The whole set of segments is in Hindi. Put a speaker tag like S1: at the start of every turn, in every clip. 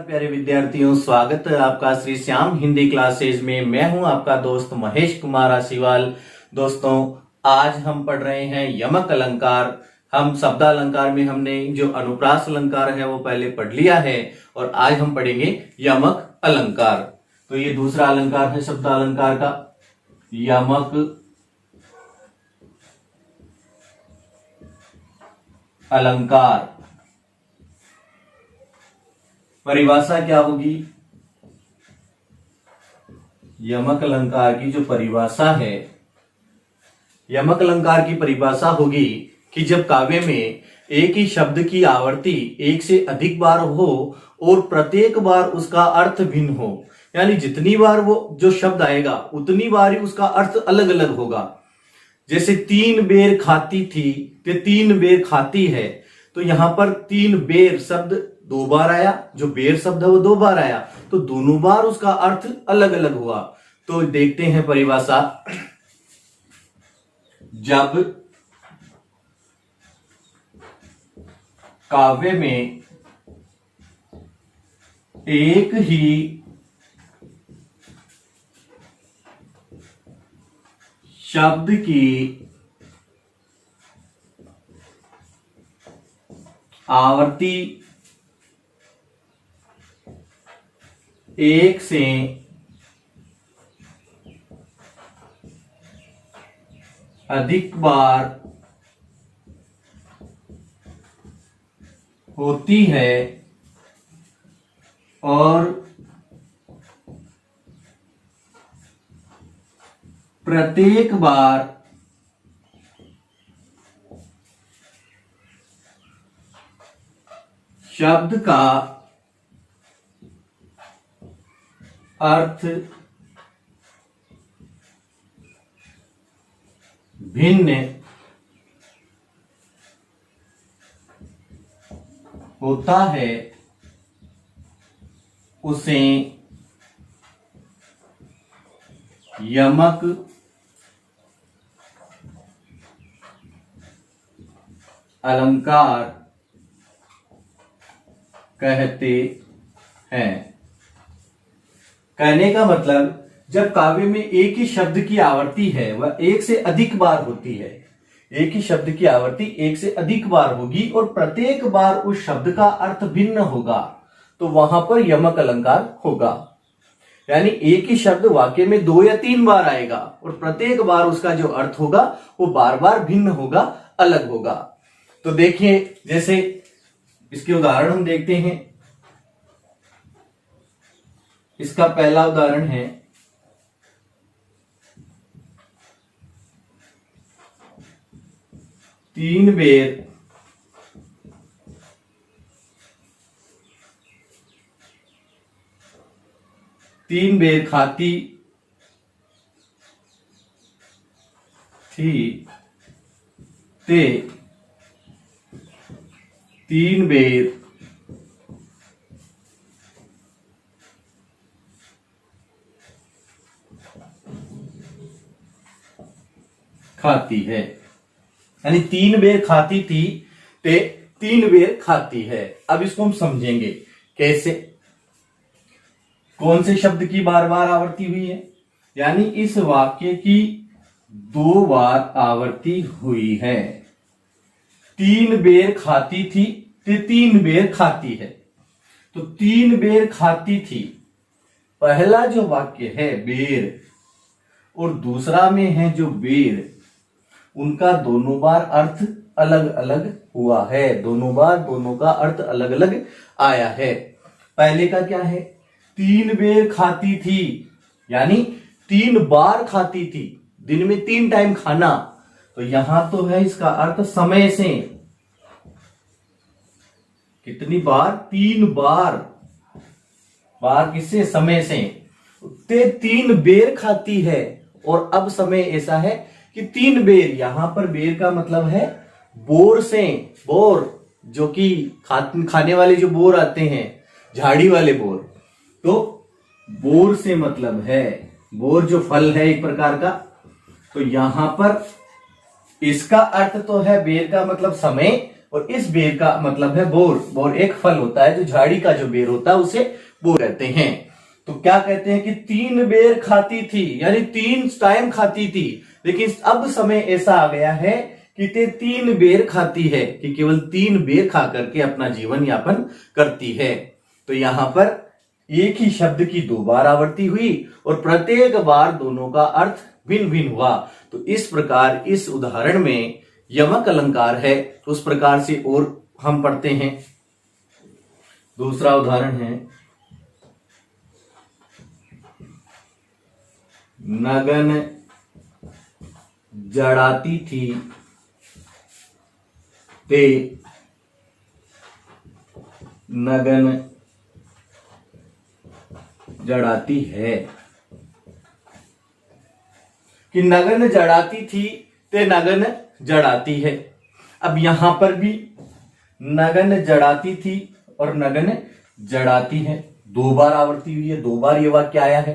S1: प्यारे विद्यार्थियों, स्वागत है आपका श्री श्याम हिंदी क्लासेज में। मैं हूं आपका दोस्त महेश कुमार आशीवाल। दोस्तों, आज हम पढ़ रहे हैं यमक अलंकार। हम शब्दालंकार में हमने जो अनुप्रास अलंकार है वो पहले पढ़ लिया है और आज हम पढ़ेंगे यमक अलंकार। तो ये दूसरा अलंकार है शब्दालंकार का, यमक अलंकार। परिभाषा क्या होगी? यमक अलंकार की जो परिभाषा है, यमक अलंकार की परिभाषा होगी कि जब काव्य में एक ही शब्द की आवर्ती एक से अधिक बार हो और प्रत्येक बार उसका अर्थ भिन्न हो, यानी जितनी बार वो जो शब्द आएगा उतनी बार ही उसका अर्थ अलग अलग होगा। जैसे 3 बेर खाती थी तो 3 बेर खाती है, तो यहां पर 3 बेर शब्द 2 बार आया, जो बेर शब्द है वो 2 बार आया, तो दोनों बार उसका अर्थ अलग अलग हुआ। तो देखते हैं परिभाषा। जब काव्य में एक ही शब्द की आवर्ती एक से अधिक बार होती है और प्रत्येक बार शब्द का अर्थ भिन्न होता है, उसे यमक अलंकार कहते हैं। कहने का मतलब, जब काव्य में एक ही शब्द की आवर्ती है वह एक से अधिक बार होती है, एक ही शब्द की आवर्ती एक से अधिक बार होगी और प्रत्येक बार उस शब्द का अर्थ भिन्न होगा, तो वहां पर यमक अलंकार होगा। यानी एक ही शब्द वाक्य में 2 या 3 बार आएगा और प्रत्येक बार उसका जो अर्थ होगा वो बार बार भिन्न होगा, अलग होगा। तो देखिए, जैसे इसके उदाहरण हम देखते हैं। इसका पहला उदाहरण है, तीन बेर खाती थी ते 3 बेर खाती है। यानी 3 बेर खाती थी ते 3 बेर खाती है। अब इसको हम समझेंगे कैसे, कौन से शब्द की बार बार आवर्ती हुई है। यानी इस वाक्य की 2 बार आवर्ती हुई है। 3 बेर खाती थी ते 3 बेर खाती है, तो 3 बेर खाती थी, पहला जो वाक्य है बेर और दूसरा में है जो बेर, उनका दोनों बार अर्थ अलग अलग हुआ है। दोनों बार दोनों का अर्थ अलग अलग आया है। पहले का क्या है, 3 बेर खाती थी, यानी 3 बार खाती थी, दिन में 3 टाइम खाना। तो यहां तो है इसका अर्थ समय से, कितनी बार, 3 बार, बार किससे, समय से। ते 3 बेर खाती है और अब समय ऐसा है कि 3 बेर, यहां पर बेर का मतलब है बोर से, बोर जो कि खाने वाले जो बोर आते हैं, झाड़ी वाले बोर, तो बोर से मतलब है, बोर जो फल है एक प्रकार का। तो यहां पर इसका अर्थ तो है, बेर का मतलब समय और इस बेर का मतलब है बोर। बोर एक फल होता है, जो झाड़ी का जो बेर होता है उसे बोर कहते हैं। तो क्या कहते हैं कि 3 बेर खाती थी, यानी 3 टाइम खाती थी, लेकिन अब समय ऐसा आ गया है कि ते 3 बेर खाती है, कि केवल 3 बेर खा करके अपना जीवन यापन करती है। तो यहां पर एक ही शब्द की 2 बार आवृत्ति हुई और प्रत्येक बार दोनों का अर्थ भिन्न भिन्न हुआ। तो इस प्रकार इस उदाहरण में यमक अलंकार है, उस प्रकार से और हम पढ़ते हैं। दूसरा उदाहरण है, नगन जड़ाती थी ते नगन जड़ाती है, कि नगन जड़ाती थी ते नगन जड़ाती है। अब यहां पर भी नगन जड़ाती थी और नगन जड़ाती है, 2 बार आवर्ती हुई है, 2 बार ये वाक्य आया है।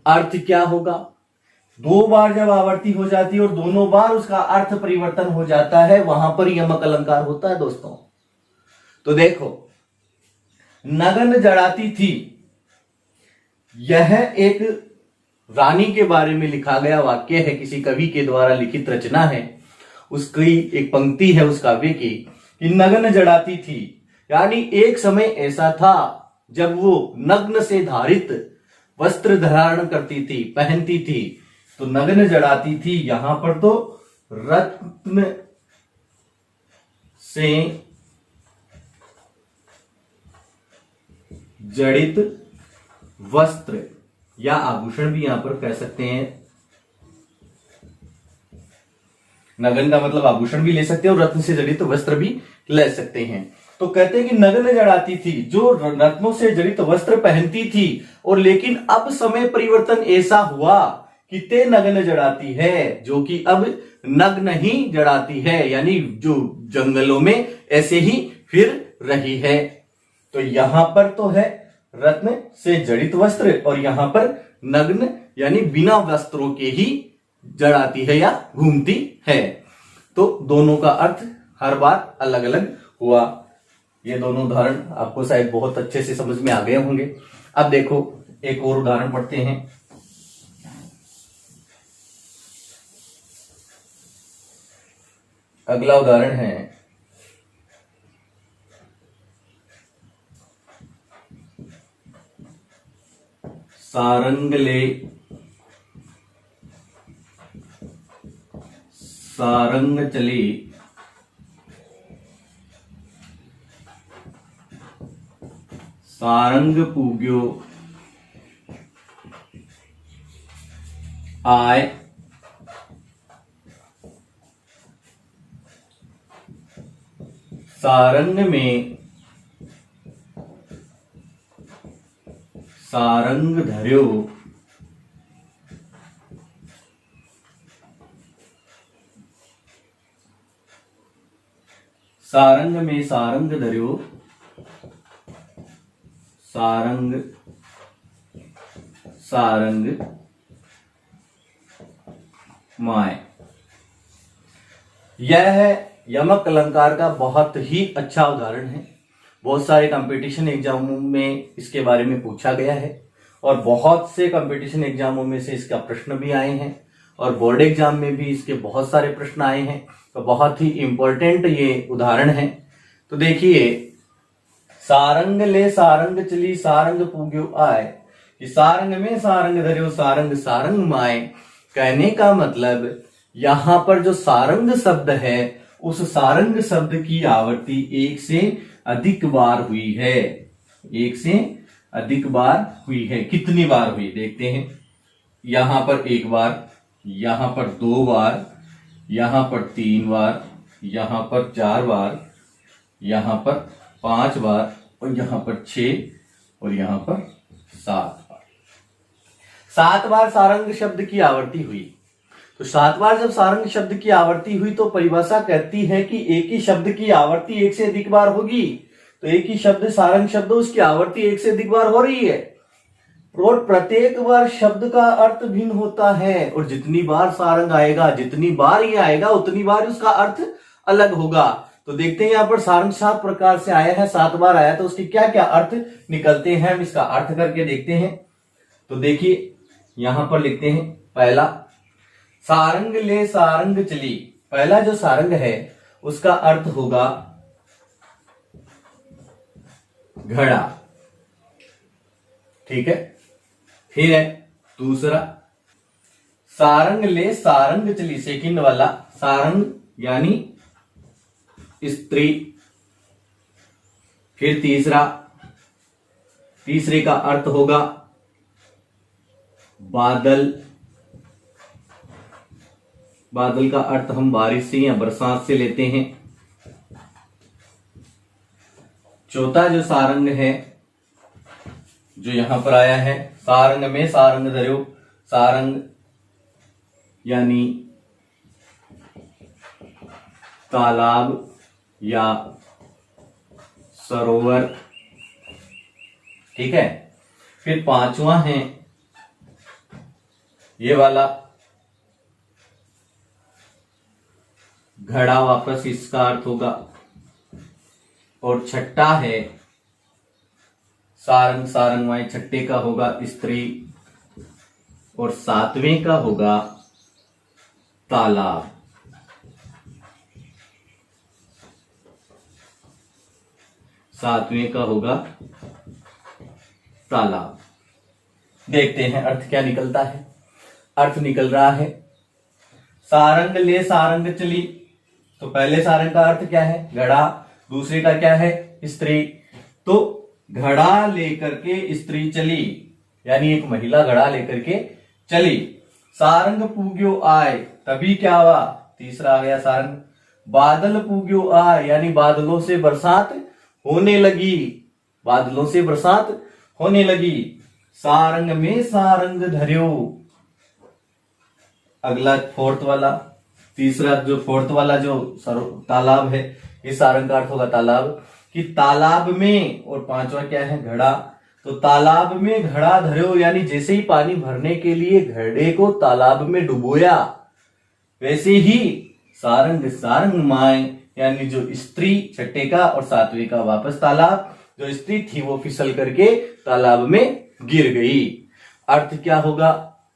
S1: अर्थ क्या होगा? 2 बार जब आवर्ती हो जाती है और दोनों बार उसका अर्थ परिवर्तन हो जाता है, वहां पर यमक अलंकार होता है दोस्तों। तो देखो, नगन जड़ाती थी, यह एक रानी के बारे में लिखा गया वाक्य है, किसी कवि के द्वारा लिखित रचना है। उसकी एक पंक्ति है उस काव्य की कि नग्न जड़ाती थी, यानी एक समय ऐसा था जब वो नग्न से धारित वस्त्र धारण करती थी, पहनती थी। तो नग्न जड़ाती थी, यहां पर तो रत्न से जड़ित वस्त्र या आभूषण भी यहां पर कह सकते हैं। नगन का मतलब आभूषण भी ले सकते हैं और रत्न से जड़ित वस्त्र भी ले सकते हैं। तो कहते हैं कि नग्न जड़ाती थी, जो रत्नों से जड़ित वस्त्र पहनती थी, और लेकिन अब समय परिवर्तन ऐसा हुआ कि ते नग्न जड़ाती है, जो कि अब नग्न ही जड़ाती है, यानी जो जंगलों में ऐसे ही फिर रही है। तो यहां पर तो है रत्न से जड़ित वस्त्र और यहां पर नग्न यानी बिना वस्त्रों के ही जड़ाती है या घूमती है। तो दोनों का अर्थ हर बार अलग अलग हुआ। ये दोनों उदाहरण आपको शायद बहुत अच्छे से समझ में आ गए होंगे। अब देखो एक और उदाहरण पढ़ते हैं। अगला उदाहरण है, सारंग ले सारंग चले सारंग पूग्यो आय सारंग में सारंग धर्यो सारंग में सारंग धर्यो सारंग सारंग माय। यह है यमक अलंकार का बहुत ही अच्छा उदाहरण है। बहुत सारे कंपटीशन एग्जामों में इसके बारे में पूछा गया है और बहुत से कंपटीशन एग्जामों में से इसका प्रश्न भी आए हैं और बोर्ड एग्जाम में भी इसके बहुत सारे प्रश्न आए हैं। तो बहुत ही इंपॉर्टेंट ये उदाहरण है। तो देखिए, सारंग ले सारंग चली सारंग पूग्यो आय, कि सारंग में सारंग धर्यो सारंग सारंग माय। कहने का मतलब यहां पर जो सारंग शब्द है, उस सारंग शब्द की आवृत्ति 1 से अधिक बार हुई है। 1 से अधिक बार हुई है। कितनी बार हुई देखते हैं। यहां पर 1 बार, यहां पर 2 बार, यहां पर 3 बार, यहां पर 4 बार, यहां पर 5 बार और यहां पर 6 और यहां पर 7 बार। 7 बार सारंग शब्द की आवृत्ति हुई। तो 7 बार जब सारंग शब्द की आवृत्ति हुई तो परिभाषा कहती है कि एक ही शब्द की आवृत्ति 1 से अधिक बार होगी। तो एक ही शब्द सारंग शब्द, उसकी आवृत्ति 1 से अधिक बार हो रही है और प्रत्येक बार शब्द का अर्थ भिन्न होता है। और जितनी बार सारंग आएगा, जितनी बार ये आएगा, उतनी बार उसका अर्थ अलग होगा। तो देखते हैं यहां पर सारंग 7 प्रकार से आया है, 7 बार आया, तो उसके क्या क्या अर्थ निकलते हैं, हम इसका अर्थ करके देखते हैं। तो देखिए यहां पर लिखते हैं, पहला सारंग ले सारंग चली। पहला जो सारंग है उसका अर्थ होगा घड़ा, ठीक है। फिर है दूसरा, सारंग ले सारंग चली, सेकंड वाला, सारंग यानी स्त्री। फिर तीसरा, तीसरे का अर्थ होगा बादल। बादल का अर्थ हम बारिश से या बरसात से लेते हैं। चौथा जो सारंग है जो यहां पर आया है, सारंग में सारंग धर्यो, सारंग यानी तालाब या सरोवर, ठीक है। फिर पांचवा है ये वाला घड़ा, वापस इसका अर्थ होगा। और छठा है सारंग, सारंग माई, छठे का होगा स्त्री। और सातवें का होगा तालाब। सातवें का होगा तालाब। देखते हैं अर्थ क्या निकलता है। अर्थ निकल रहा है, सारंग ले सारंग चली। तो पहले सारंग का अर्थ क्या है, घड़ा। दूसरे का क्या है, स्त्री। तो घड़ा लेकर के स्त्री चली, यानी एक महिला घड़ा लेकर के चली। सारंग पूग्यो आए, तभी क्या हुआ, तीसरा आ गया सारंग। बादल पूग्यो आए, यानी बादलों से बरसात होने लगी, बादलों से बरसात होने लगी। सारंग में सारंग धर्यो, अगला फोर्थ वाला, तीसरा जो फोर्थ वाला जो तालाब है, ये सारंग का अर्थ होगा तालाब, कि तालाब में। और पांचवा क्या है, घड़ा। तो तालाब में घड़ा धर्यो, यानी जैसे ही पानी भरने के लिए घड़े को तालाब में डुबोया, वैसे ही सारंग सारंग माए, यानी जो स्त्री, छठे का और सातवें का वापस तालाब, जो स्त्री थी वो फिसल करके तालाब में गिर गई। अर्थ क्या होगा,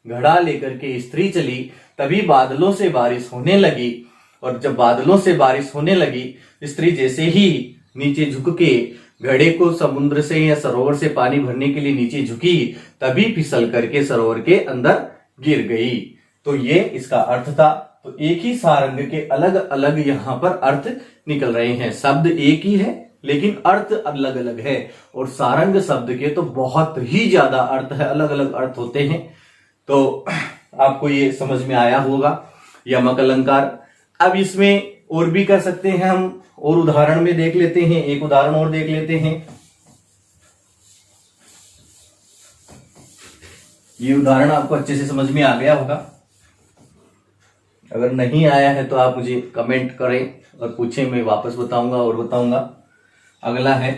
S1: घड़ा लेकर के स्त्री चली, तभी बादलों से बारिश होने लगी। और जब बादलों से बारिश होने लगी, स्त्री जैसे ही नीचे झुक के घड़े को समुद्र से या सरोवर से पानी भरने के लिए नीचे झुकी, तभी फिसल करके सरोवर के अंदर गिर गई। तो ये इसका अर्थ था। तो एक ही सारंग के अलग अलग यहां पर अर्थ निकल रहे हैं। शब्द एक ही है लेकिन अर्थ अलग अलग है। और सारंग शब्द के तो बहुत ही ज्यादा अर्थ है, अलग अलग अर्थ होते हैं। तो आपको ये समझ में आया होगा यमक अलंकार। अब इसमें और भी कर सकते हैं हम, और उदाहरण में देख लेते हैं, एक उदाहरण और देख लेते हैं। ये उदाहरण आपको अच्छे से समझ में आ गया होगा। अगर नहीं आया है तो आप मुझे कमेंट करें और पूछें, मैं वापस बताऊंगा और बताऊंगा। अगला है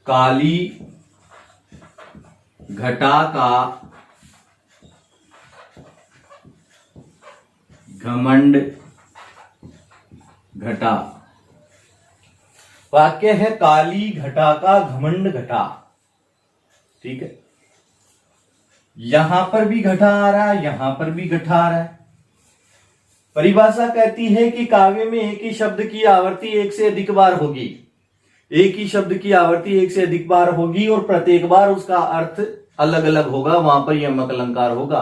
S1: काली घटा का घमंड घटा। वाक्य है काली घटा का घमंड घटा, ठीक है। यहां पर भी घटा आ रहा है, यहां पर भी घटा आ रहा है। परिभाषा कहती है कि काव्य में एक ही शब्द की आवृत्ति एक से अधिक बार होगी। एक ही शब्द की आवृत्ति एक से अधिक बार होगी और प्रत्येक बार उसका अर्थ अलग अलग होगा, वहां पर यमक अलंकार होगा।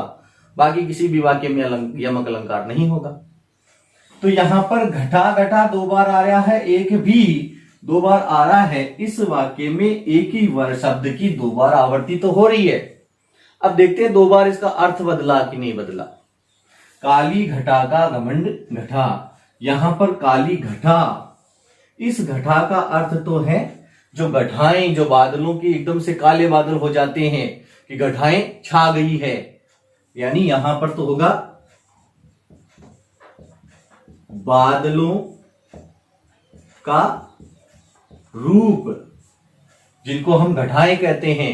S1: बाकी किसी भी वाक्य में यमक अलंकार नहीं होगा। तो यहां पर घटा घटा 2 बार आ रहा है, एक भी 2 बार आ रहा है। इस वाक्य में एक ही वर्ग शब्द की 2 बार आवृत्ति तो हो रही है। अब देखते हैं 2 बार इसका अर्थ बदला कि नहीं बदला। काली घटा का घमंड घटा, यहां पर काली घटा, इस घटा का अर्थ तो है जो घटाएं, जो बादलों की एकदम से काले बादल हो जाते हैं, कि घटाएं छा गई है, यानी यहां पर तो होगा बादलों का रूप, जिनको हम घटाएं कहते हैं,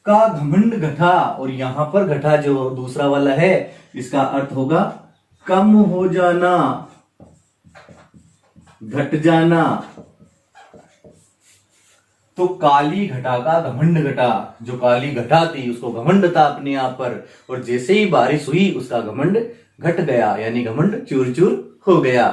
S1: का घमंड घटा। और यहां पर घटा जो दूसरा वाला है, इसका अर्थ होगा कम हो जाना, घट जाना। तो काली घटा का घमंड घटा, जो काली घटा थी उसको घमंड था अपने आप पर, और जैसे ही बारिश हुई उसका घमंड घट गया, यानी घमंड चूर चूर हो गया।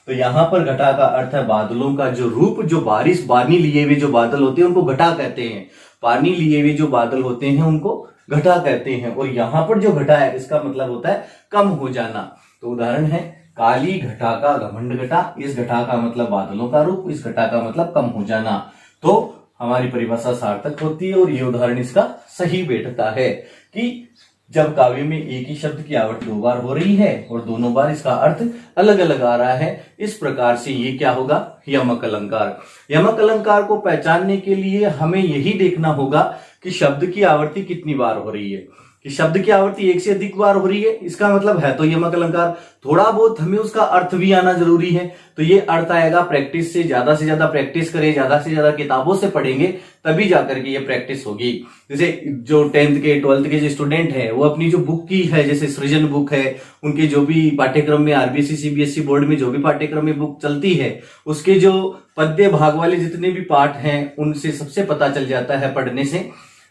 S1: तो यहां पर घटा का अर्थ है बादलों का जो रूप, जो बारिश पानी लिए हुए जो बादल होते हैं उनको घटा कहते हैं, पानी लिए हुए जो बादल होते हैं उनको घटा कहते हैं। और यहां पर जो घटा है इसका मतलब होता है कम हो जाना। तो उदाहरण है काली घटा का घमंड घटा, इस घटा का मतलब बादलों का रूप, इस घटा का मतलब कम हो जाना। तो हमारी परिभाषा सार्थक होती है और ये उदाहरण इसका सही बैठता है कि जब काव्य में एक ही शब्द की आवृत्ति 2 बार हो रही है और दोनों बार इसका अर्थ अलग अलग आ रहा है, इस प्रकार से ये क्या होगा, यमक अलंकार। यमक अलंकार को पहचानने के लिए हमें यही देखना होगा कि शब्द की आवृत्ति कितनी बार हो रही है, कि शब्द की आवृत्ति एक से अधिक बार हो रही है, इसका मतलब है तो यमक अलंकार। थोड़ा बहुत हमें उसका अर्थ भी आना जरूरी है, तो ये अर्थ आएगा प्रैक्टिस से ज्यादा प्रैक्टिस करें, ज्यादा से ज्यादा किताबों से पढ़ेंगे, तभी जाकर के ये प्रैक्टिस होगी। जैसे जो 10th के 12th के जो स्टूडेंट है वो अपनी जो बुक की है, जैसे सृजन बुक है, उनके जो भी पाठ्यक्रम में आरबीएसई सीबीएसई बोर्ड में जो भी पाठ्यक्रम में बुक चलती है, उसके जो पद्य भाग वाले जितने भी पाठ हैं उनसे सबसे पता चल जाता है पढ़ने से,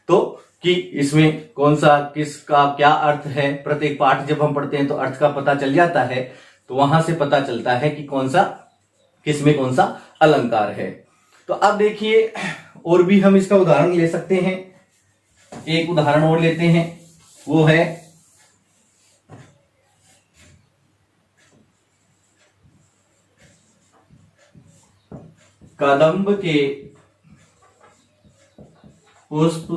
S1: तो कि इसमें कौन सा किसका क्या अर्थ है। प्रत्येक पाठ जब हम पढ़ते हैं तो अर्थ का पता चल जाता है, तो वहां से पता चलता है कि कौन सा किसमें कौन सा अलंकार है। तो अब देखिए और भी हम इसका उदाहरण ले सकते हैं। एक उदाहरण और लेते हैं, वो है कदम्ब के पुष्प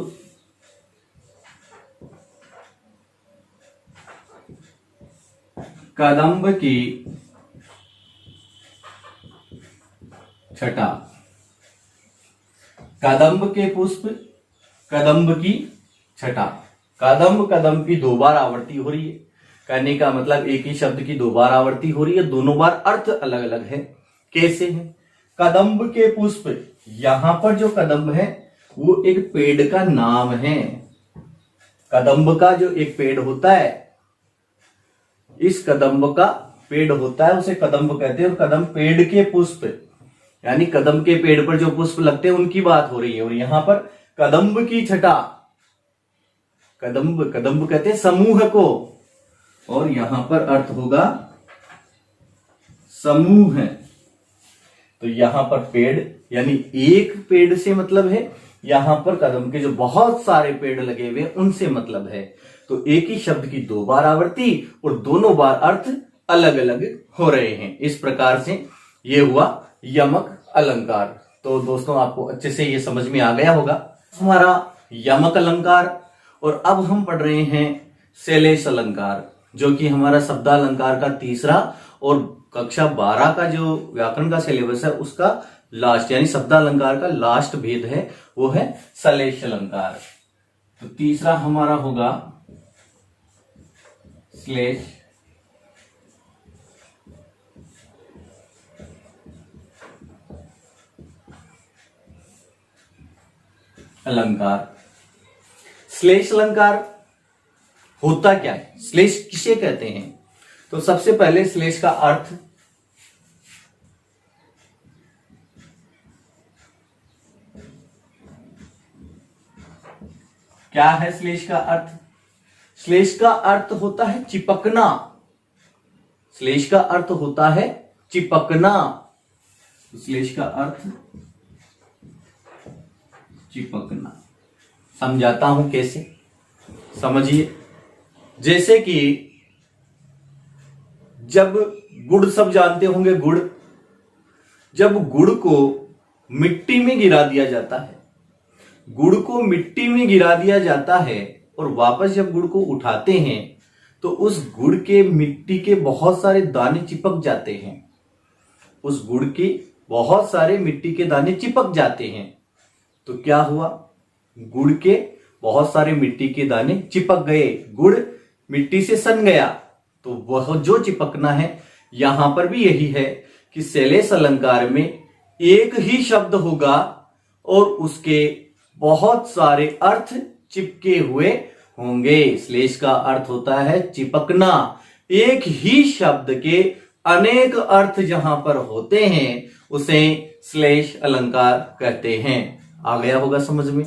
S1: कदम्ब की छटा। कदम्ब के पुष्प, कदम्ब की छटा। कदम्ब कदम्ब की 2 बार आवृत्ति हो रही है, कहने का मतलब एक ही शब्द की 2 बार आवृत्ति हो रही है, दोनों बार अर्थ अलग अलग है। कैसे है? कदम्ब के पुष्प, यहां पर जो कदम्ब है वो एक पेड़ का नाम है। कदम्ब का जो एक पेड़ होता है, इस कदम्ब का पेड़ होता है उसे कदम्ब कहते हैं। और कदम्ब पेड़ के पुष्प, यानी कदम्ब के पेड़ पर जो पुष्प लगते हैं उनकी बात हो रही है। और यहां पर कदम्ब की छटा, कदम्ब कदम्ब कहते हैं समूह को, और यहां पर अर्थ होगा समूह है। तो यहां पर पेड़ यानी एक पेड़ से मतलब है, यहां पर कदम्ब के जो बहुत सारे पेड़ लगे हुए उनसे मतलब है। तो एक ही शब्द की 2 बार आवृत्ति और दोनों बार अर्थ अलग अलग हो रहे हैं। इस प्रकार से ये हुआ यमक अलंकार। तो दोस्तों आपको अच्छे से ये समझ में आ गया होगा हमारा यमक अलंकार। और अब हम पढ़ रहे हैं शैलेश अलंकार, जो कि हमारा शब्दालंकार का तीसरा और कक्षा 12 का जो व्याकरण का सिलेबस है उसका लास्ट, यानी शब्दालंकार का लास्ट भेद है, वो है शैलेश अलंकार। तो तीसरा हमारा होगा श्लेष अलंकार। श्लेष अलंकार होता क्या है, श्लेष किसे कहते हैं? तो सबसे पहले श्लेष का अर्थ क्या है? श्लेष का अर्थ, श्लेष का अर्थ होता है चिपकना। श्लेष का अर्थ होता है चिपकना। श्लेष का अर्थ चिपकना। समझाता हूं कैसे, समझिए। जैसे कि जब गुड़, सब जानते होंगे गुड़, जब गुड़ को मिट्टी में गिरा दिया जाता है, गुड़ को मिट्टी में गिरा दिया जाता है और वापस जब गुड़ को उठाते हैं तो उस गुड़ के मिट्टी के बहुत सारे दाने चिपक जाते हैं। उस गुड़ के बहुत सारे मिट्टी के दाने चिपक जाते हैं। तो क्या हुआ? गुड़ के बहुत सारे मिट्टी के दाने चिपक गए, गुड़ मिट्टी से सन गया। तो वह जो चिपकना है, यहां पर भी यही है कि शैलेश अलंकार में एक ही शब्द होगा और उसके बहुत सारे अर्थ चिपके हुए होंगे। श्लेष का अर्थ होता है चिपकना। एक ही शब्द के अनेक अर्थ जहां पर होते हैं उसे श्लेष अलंकार कहते हैं। आ गया होगा समझ में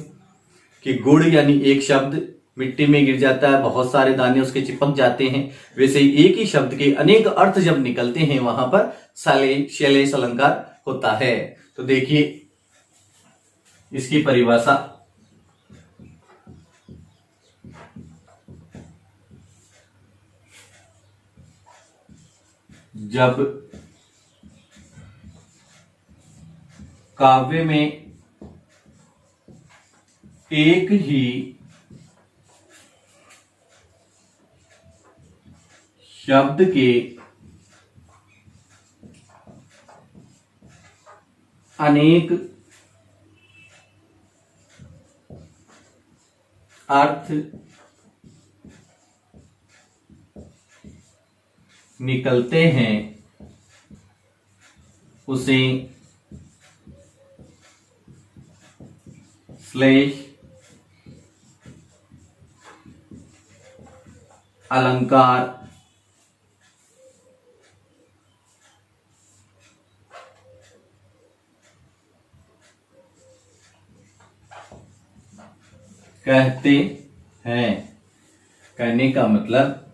S1: कि गुड़ यानी एक शब्द मिट्टी में गिर जाता है, बहुत सारे दाने उसके चिपक जाते हैं, वैसे ही एक ही शब्द के अनेक अर्थ जब निकलते हैं वहां पर श्लेष अलंकार होता है। तो देखिए इसकी परिभाषा, जब काव्य में एक ही शब्द के अनेक अर्थ निकलते हैं उसे श्लेष अलंकार कहते हैं। कहने का मतलब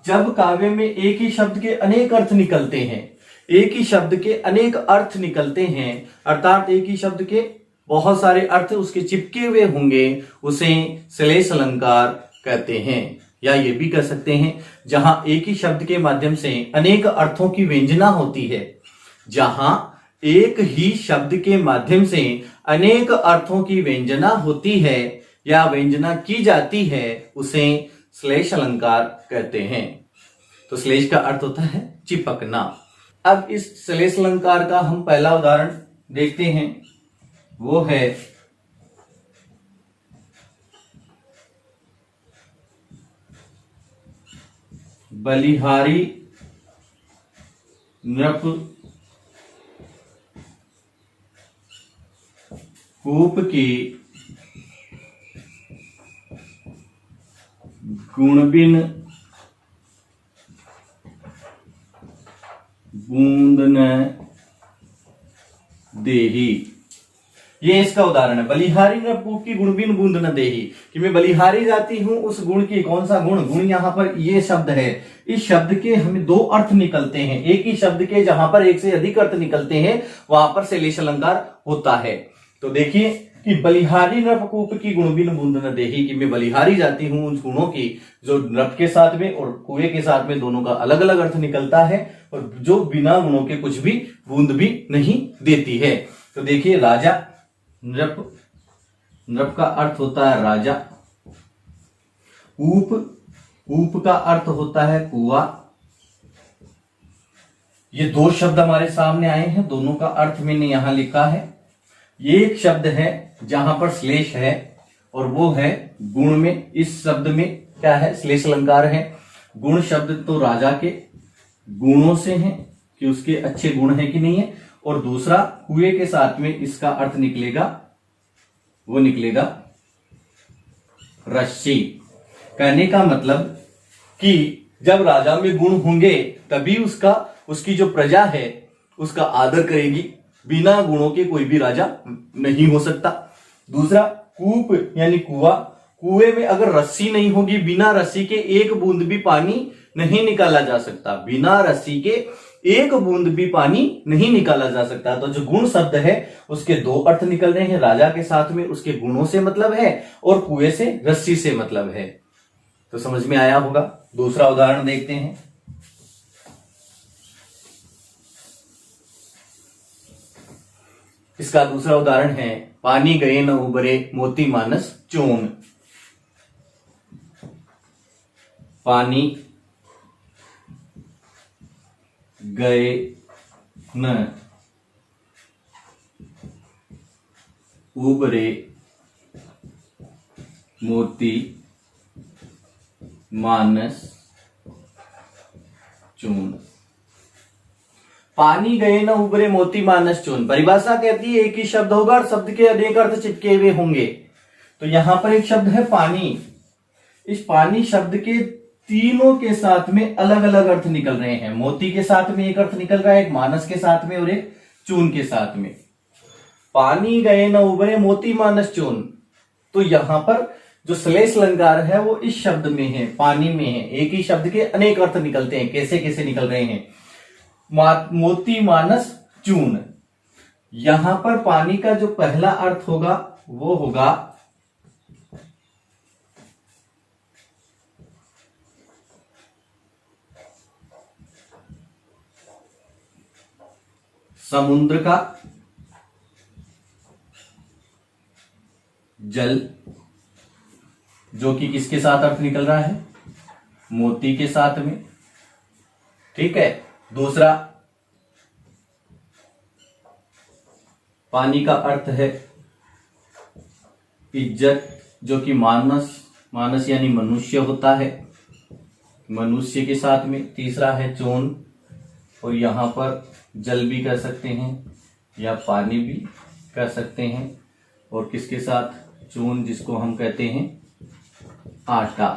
S1: जब काव्य में एक ही शब्द के अनेक अर्थ निकलते हैं, एक ही शब्द के अनेक अर्थ निकलते हैं, अर्थात एक ही शब्द के बहुत सारे अर्थ उसके चिपके हुए होंगे, उसे श्लेष अलंकार कहते हैं। या ये भी कह सकते हैं जहां एक ही शब्द के माध्यम से अनेक अर्थों की व्यंजना होती है, जहां एक ही शब्द के माध्यम से अनेक अर्थों की व्यंजना होती है या व्यंजना की जाती है, उसे श्लेष अलंकार कहते हैं। तो श्लेष का अर्थ होता है चिपकना। अब इस श्लेष अलंकार का हम पहला उदाहरण देखते हैं, वो है बलिहारी नृप कूप की गुणबिन बूंद न देही। ये इसका उदाहरण है, बलिहारी नृप की गुणबिन बूंद न देही, कि मैं बलिहारी जाती हूं उस गुण की। कौन सा गुण? गुण यहां पर ये शब्द है। इस शब्द के हमें दो अर्थ निकलते हैं, एक ही शब्द के जहां पर एक से अधिक अर्थ निकलते हैं वहां पर श्लेष अलंकार होता है। तो देखिए कि बलिहारी नृपकूप की गुणबिन बूंद न देही, कि मैं बलिहारी जाती हूं उन गुणों की जो नृप के साथ में और कुएं के साथ में दोनों का अलग अलग अर्थ निकलता है, और जो बिना गुणों के कुछ भी बूंद भी नहीं देती है। तो देखिए राजा, नृप, नृप का अर्थ होता है राजा। ऊप, ऊप का अर्थ होता है कुआं। ये दो शब्द हमारे सामने आए हैं, दोनों का अर्थ मैंने यहां लिखा है। ये एक शब्द है जहां पर श्लेष है और वो है गुण में। इस शब्द में क्या है? श्लेष अलंकार है। गुण शब्द तो राजा के गुणों से है कि उसके अच्छे गुण है कि नहीं है, और दूसरा कुएं के साथ में इसका अर्थ निकलेगा, वो निकलेगा रस्सी। कहने का मतलब कि जब राजा में गुण होंगे तभी उसकी जो प्रजा है उसका आदर करेगी, बिना गुणों के कोई भी राजा नहीं हो सकता। दूसरा कूप यानी कुआं, कुएं में अगर रस्सी नहीं होगी, बिना रस्सी के एक बूंद भी पानी नहीं निकाला जा सकता, बिना रस्सी के एक बूंद भी पानी नहीं निकाला जा सकता। तो जो गुण शब्द है उसके दो अर्थ निकल रहे हैं, राजा के साथ में उसके गुणों से मतलब है और कुएं से रस्सी से मतलब है। तो समझ में आया होगा। दूसरा उदाहरण देखते हैं। इसका दूसरा उदाहरण है पानी गए न उबरे मोती मानस चून। पानी गए न उबरे मोती मानस चून। पानी गए न उबरे मोती मानस चून। परिभाषा कहती है एक ही शब्द होगा और शब्द के अनेक अर्थ चिपके हुए होंगे। तो यहां पर एक शब्द है पानी। इस पानी शब्द के तीनों के साथ में अलग अलग अर्थ निकल रहे हैं। मोती के साथ में एक अर्थ निकल रहा है, एक मानस के साथ में और एक चून के साथ में। पानी गए न उबरे मोती मानस चून, तो यहां पर जो श्लेष अलंकार है वो इस शब्द में है, पानी में है। एक ही शब्द के अनेक अर्थ निकलते हैं। कैसे कैसे निकल रहे हैं? मोती मानस चून, यहां पर पानी का जो पहला अर्थ होगा वो होगा समुद्र का जल, जो कि किसके साथ अर्थ निकल रहा है? मोती के साथ में। ठीक है। दूसरा, पानी का अर्थ है इज्जत, जो कि मानस यानी मनुष्य होता है, मनुष्य के साथ में। तीसरा है चून, और यहां पर जल भी कर सकते हैं या पानी भी कर सकते हैं। और किसके साथ? चून, जिसको हम कहते हैं आटा।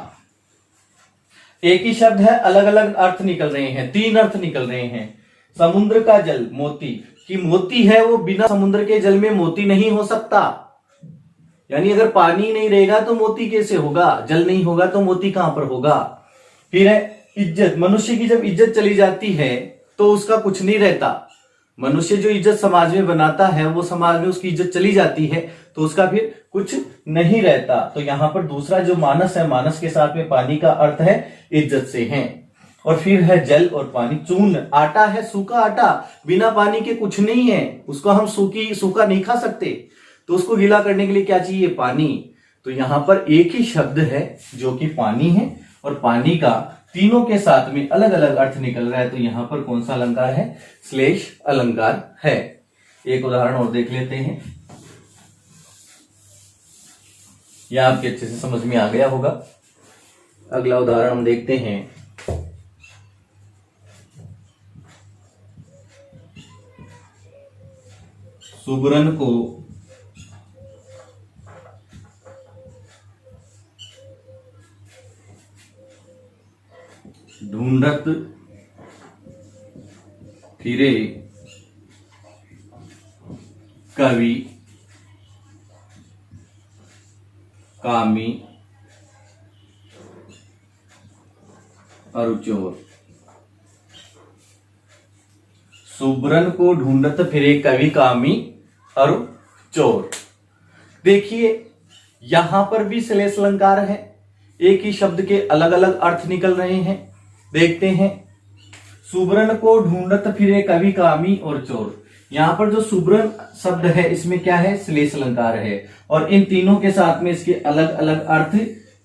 S1: एक ही शब्द है, अलग अलग अर्थ निकल रहे हैं, तीन अर्थ निकल रहे हैं। समुद्र का जल, मोती, कि मोती है वो बिना समुद्र के जल में मोती नहीं हो सकता। यानी अगर पानी नहीं रहेगा तो मोती कैसे होगा? जल नहीं होगा तो मोती कहां पर होगा? फिर है इज्जत, मनुष्य की जब इज्जत चली जाती है तो उसका कुछ नहीं रहता। मनुष्य जो इज्जत समाज में बनाता है, वो समाज में उसकी इज्जत चली जाती है तो उसका फिर कुछ नहीं रहता। तो यहां पर दूसरा जो मानस है, मानस के साथ में पानी का अर्थ है इज्जत से है। और फिर है जल और पानी। चून, आटा है, सूखा आटा, बिना पानी के कुछ नहीं है, उसको हम सूखा नहीं खा सकते, तो उसको गीला करने के लिए क्या चाहिए? पानी। तो यहां पर एक ही शब्द है जो कि पानी है, और पानी का तीनों के साथ में अलग अलग अर्थ निकल रहा है। तो यहां पर कौन सा अलंकार है? श्लेष अलंकार है। एक उदाहरण और देख लेते हैं, यह आपके अच्छे से समझ में आ गया होगा। अगला उदाहरण हम देखते हैं। सुबरन को ढूंढत फिरे कवि कामी और चोर। सुबरन को ढूंढत फिरे कवि कामी और चोर। देखिए यहां पर भी श्लेष अलंकार है, एक ही शब्द के अलग अलग अर्थ निकल रहे हैं। देखते हैं, सुबरन को ढूंढत फिरे कवि कामी और चोर। यहां पर जो सुबरन शब्द है इसमें क्या है? श्लेष अलंकार है, और इन तीनों के साथ में इसके अलग अलग अर्थ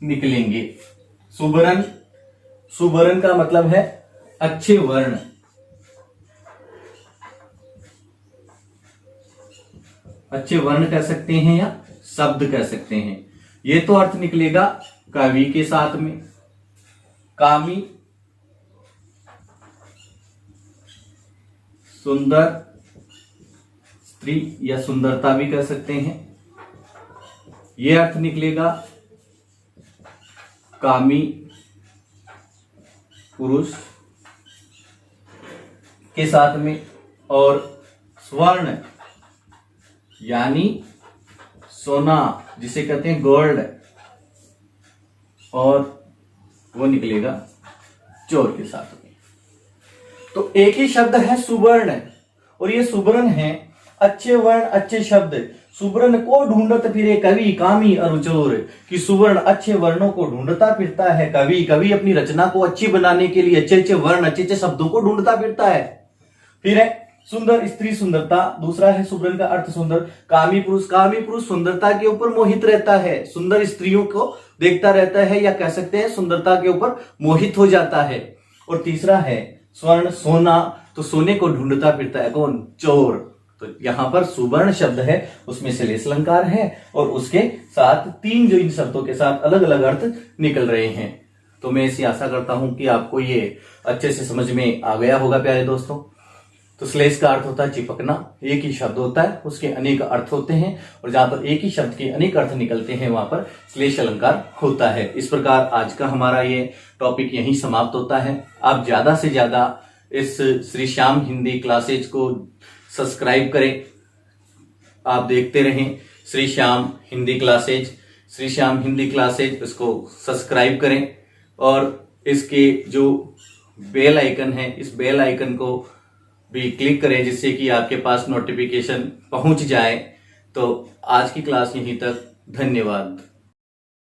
S1: निकलेंगे। सुबरन, सुबरन का मतलब है अच्छे वर्ण, अच्छे वर्ण कह सकते हैं या शब्द कह सकते हैं। ये तो अर्थ निकलेगा कवि के साथ में। कामी, सुंदर स्त्री या सुंदरता भी कह सकते हैं, ये अर्थ निकलेगा कामी पुरुष के साथ में। और स्वर्ण यानी सोना, जिसे कहते हैं गोल्ड, और वो निकलेगा चोर के साथ में। तो एक ही शब्द है सुवर्ण, और ये सुबरन है अच्छे वर्ण अच्छे शब्द। सुबरन को ढूंढत फिरे कवि कामी और चोर, कि सुवर्ण अच्छे वर्णों को ढूंढता फिरता है कवि। कवि अपनी रचना को अच्छी बनाने के लिए अच्छे अच्छे वर्ण अच्छे अच्छे शब्दों को ढूंढता फिरता है। फिर है सुंदर स्त्री सुंदरता, दूसरा है सुबरन का अर्थ सुंदर। कामी पुरुष सुंदरता के ऊपर मोहित रहता है, सुंदर स्त्रियों को देखता रहता है, या कह सकते हैं सुंदरता के ऊपर मोहित हो जाता है। और तीसरा है स्वर्ण सोना, तो सोने को ढूंढता फिरता है कौन? चोर। तो यहां पर सुवर्ण शब्द है उसमें श्लेष अलंकार है, और उसके साथ तीन जो इन शब्दों के साथ अलग अलग अर्थ निकल रहे हैं। तो मैं ऐसी आशा करता हूं कि आपको ये अच्छे से समझ में आ गया होगा प्यारे दोस्तों। तो श्लेष का अर्थ होता है चिपकना। एक ही शब्द होता है, उसके अनेक अर्थ होते हैं, और जहां पर एक ही शब्द के अनेक अर्थ निकलते हैं वहां पर श्लेष अलंकार होता है। इस प्रकार आज का हमारा ये टॉपिक यहीं समाप्त होता है। आप ज्यादा से ज्यादा इस श्री श्याम हिंदी क्लासेज को सब्सक्राइब करें, आप देखते रहें श्री श्याम हिंदी क्लासेज। श्री श्याम हिंदी क्लासेज इसको सब्सक्राइब करें, और इसके जो बेल आइकन है, इस बेल आइकन को भी क्लिक करें, जिससे कि आपके पास नोटिफिकेशन पहुंच जाए। तो आज की क्लास यहीं तक, धन्यवाद।